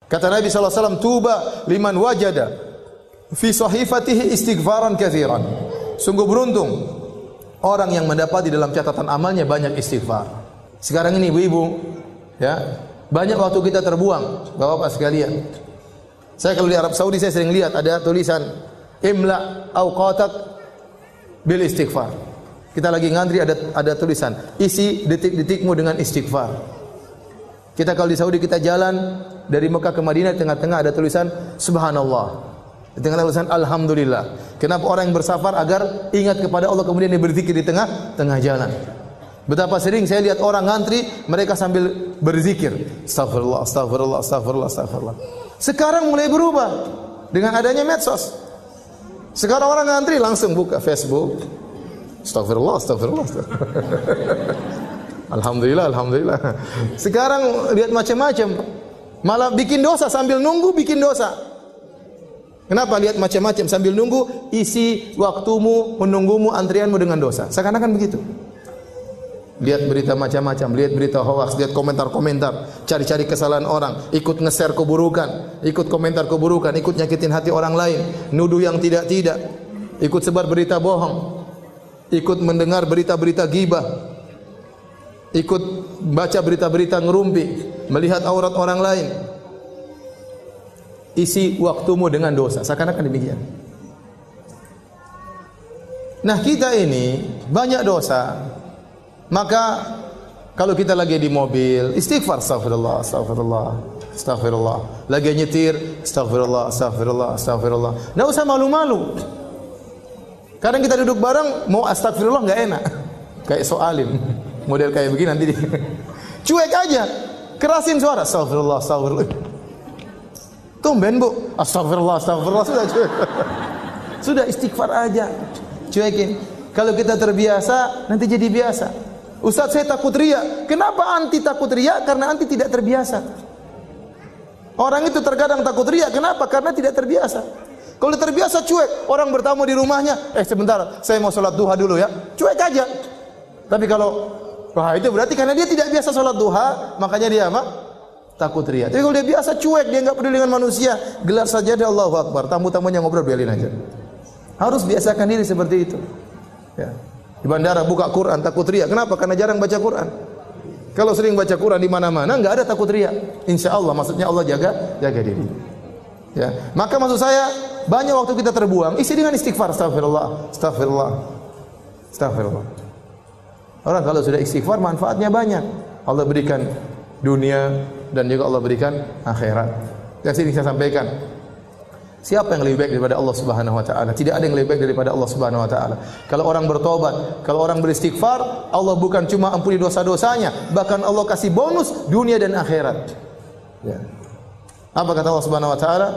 Kata Nabi sallallahu alaihi wasallam, "Tuba liman wajada fi sahifatihi istighfaran katsiran." Sungguh beruntung orang yang mendapati dalam catatan amalnya banyak istighfar. Sekarang ini ibu-ibu, ya, banyak waktu kita terbuang, Bapak-bapak sekalian. Saya kalau di Arab Saudi saya sering lihat ada tulisan imla awqatak bil istighfar. Kita lagi ngantri ada tulisan isi detik-detikmu dengan istighfar. Kita kalau di Saudi kita jalan dari Mekah ke Madinah, di tengah-tengah ada tulisan subhanallah. Di tengah tulisan alhamdulillah. Kenapa orang yang bersafar agar ingat kepada Allah kemudian dia berzikir di tengah jalan. Betapa sering saya lihat orang ngantri mereka sambil berzikir, astagfirullah, astagfirullah, astagfirullah, astagfirullah. Sekarang mulai berubah dengan adanya medsos. Sekarang orang ngantri langsung buka Facebook. Astagfirullah, astagfirullah, astagfirullah. Alhamdulillah, alhamdulillah. Sekarang lihat macam-macam. Malah bikin dosa sambil nunggu bikin dosa. Kenapa lihat macam-macam sambil nunggu? Isi waktumu menunggumu antrianmu dengan dosa. Seakan-akan begitu. Lihat berita macam-macam, lihat berita hoax, lihat komentar-komentar, cari-cari kesalahan orang, ikut nge-share keburukan, ikut komentar keburukan, ikut nyakitin hati orang lain, nuduh yang tidak-tidak, ikut sebar berita bohong, ikut mendengar berita-berita ghibah, ikut baca berita-berita ngerumpi, melihat aurat orang lain. Isi waktumu dengan dosa, seakan-akan demikian. Nah, kita ini banyak dosa. Maka kalau kita lagi di mobil, istighfar, astagfirullah, astagfirullah, astagfirullah. Lagi nyetir, astagfirullah, astagfirullah, astagfirullah. Enggak usah malu-malu. Kadang kita duduk bareng mau astagfirullah enggak enak. Kayak soalim. Model kayak begini nanti cuek aja. Kerasin suara, astagfirullah, astagfirullah. Tumben, Bu. Astagfirullah, astagfirullah, sudah cuek. Sudah istighfar aja. Cuekin. Kalau kita terbiasa, nanti jadi biasa. Ustaz, saya takut riya. Kenapa anti takut riya? Karena anti tidak terbiasa. Orang itu terkadang takut riya. Kenapa? Karena tidak terbiasa. Kalau terbiasa cuek, orang bertamu di rumahnya, sebentar, saya mau sholat duha dulu ya. Cuek aja. Tapi kalau wah, itu berarti karena dia tidak biasa sholat duha, makanya dia apa? Takut riya. Tapi kalau dia biasa cuek, dia enggak peduli dengan manusia, gelar sajadah Allahu Akbar, tamu-tamunya ngobrol biarin aja. Harus biasakan diri seperti itu. Ya. Di bandara buka Quran takut riya. Kenapa? Karena jarang baca Quran. Kalau sering baca Quran di mana-mana enggak ada takut riya. Insyaallah, maksudnya Allah jaga diri. Ya. Maka maksud saya banyak waktu kita terbuang, isi dengan istighfar, astagfirullah, astagfirullah, astagfirullah. Orang kalau sudah istighfar manfaatnya banyak. Allah berikan dunia dan juga Allah berikan akhirat. Yang sini saya sampaikan. Siapa yang lebih baik daripada Allah Subhanahu wa taala? Tidak ada yang lebih baik daripada Allah Subhanahu wa taala. Kalau orang bertobat, kalau orang beristighfar, Allah bukan cuma ampuni dosa-dosanya, bahkan Allah kasih bonus dunia dan akhirat. Ya. Apa kata Allah Subhanahu wa taala?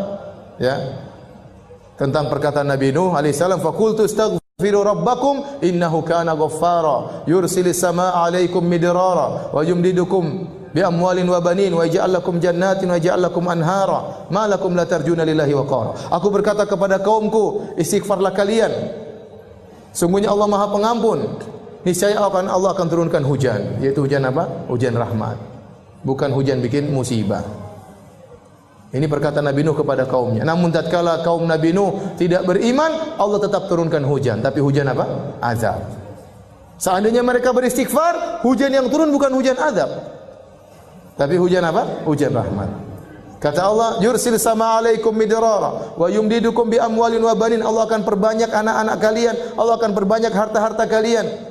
Ya. Tentang perkataan Nabi Nuh alaihi salam, "Faqultu astaghfiru rabbakum innahu kana ghaffara, yursilis samaa'a 'alaikum midrara wa yumdidukum bi amwalin wa banin wa yaj'al lakum jannatin wa yaj'al lakum anhara ma lakum la tarjuna lillahi waqara." Aku berkata kepada kaumku, istighfarlah kalian. Sungguhnya Allah Maha Pengampun. Niscaya Allah akan turunkan hujan, yaitu hujan apa? Hujan rahmat. Bukan hujan bikin musibah. Ini perkataan Nabi Nuh kepada kaumnya. Namun tatkala kaum Nabi Nuh tidak beriman, Allah tetap turunkan hujan, tapi hujan apa? Azab. Seandainya mereka beristighfar, hujan yang turun bukan hujan azab, tapi hujan apa? Hujan rahmat. Kata Allah, "Yursil sama alaikum midrara wa yumdidukum bi amwalin wa banin." Allah akan perbanyak anak-anak kalian, Allah akan perbanyak harta-harta kalian.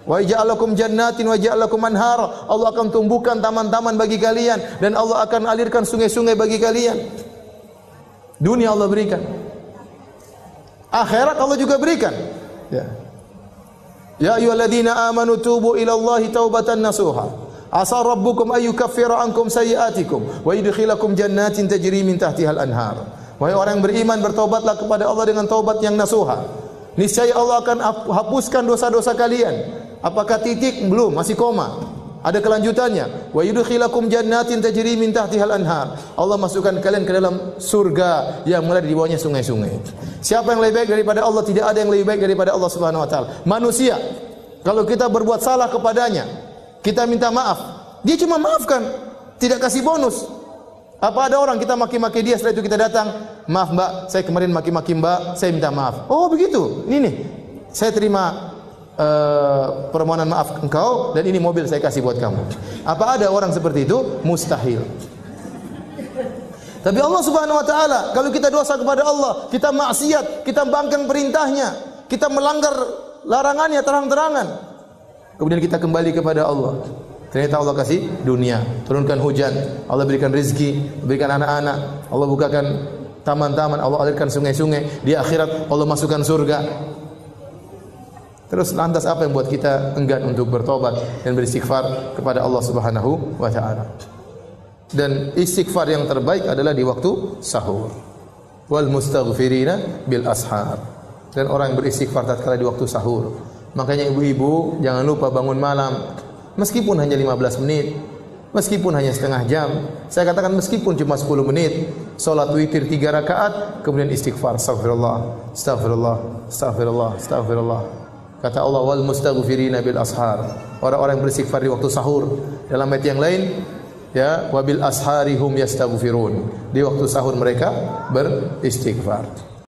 Wa yaj'al lakum jannatin wa yaj'al lakum anhara. Allah akan tumbuhkan taman-taman bagi kalian dan Allah akan alirkan sungai-sungai bagi kalian. Dunia Allah berikan. Akhirat Allah juga berikan. Ya. Ya ayyuhalladzina amanu tubu ila Allahi taubatan nasuha. Asa rabbukum ayyukaffira ankum sayyi'atikum wa yudkhilakum jannatin tajri min tahtihal anhar. Wahai orang yang beriman, bertobatlah kepada Allah dengan taubat yang nasuha. Niscaya Allah akan hapuskan dosa-dosa kalian. Apakah titik? Belum, masih koma. Ada kelanjutannya. Wa yudkhilakum jannatin tajri min tahtihal anhar. Allah masukkan kalian ke dalam surga yang mulai di bawahnya sungai-sungai. Siapa yang lebih baik daripada Allah? Tidak ada yang lebih baik daripada Allah Subhanahu wa taala. Manusia, kalau kita berbuat salah kepadanya, kita minta maaf, dia cuma maafkan, tidak kasih bonus. Apa ada orang kita maki-maki dia, setelah itu kita datang, maaf mbak, saya kemarin maki-maki mbak, saya minta maaf. Oh begitu, ini nih, saya terima permohonan maaf engkau dan ini mobil saya kasih buat kamu. Apa ada orang seperti itu? Mustahil. Tapi Allah Subhanahu wa taala, kalau kita dosa kepada Allah, kita maksiat, kita bangkang perintahnya, kita melanggar larangannya terang-terangan, kemudian kita kembali kepada Allah. Ternyata Allah kasih dunia, turunkan hujan, Allah berikan rezeki, berikan anak-anak, Allah bukakan taman-taman, Allah alirkan sungai-sungai. Di akhirat Allah masukkan surga. Terus lantas apa yang buat kita enggan untuk bertobat dan beristighfar kepada Allah Subhanahu wa taala? Dan istighfar yang terbaik adalah di waktu sahur. Wal mustaghfirina bil ashar. Dan orang yang beristighfar tatkala di waktu sahur. Makanya ibu-ibu jangan lupa bangun malam. Meskipun hanya 15 menit, meskipun hanya setengah jam, saya katakan meskipun cuma 10 menit, salat witir 3 rakaat, kemudian istighfar, astagfirullah, astagfirullah, astagfirullah, astagfirullah. Kata Allah, wal mustaghfirina bil ashar. Orang-orang yang beristighfar di waktu sahur. Dalam ayat yang lain, ya, wabil asharihum yastaghfirun. Di waktu sahur mereka beristighfar.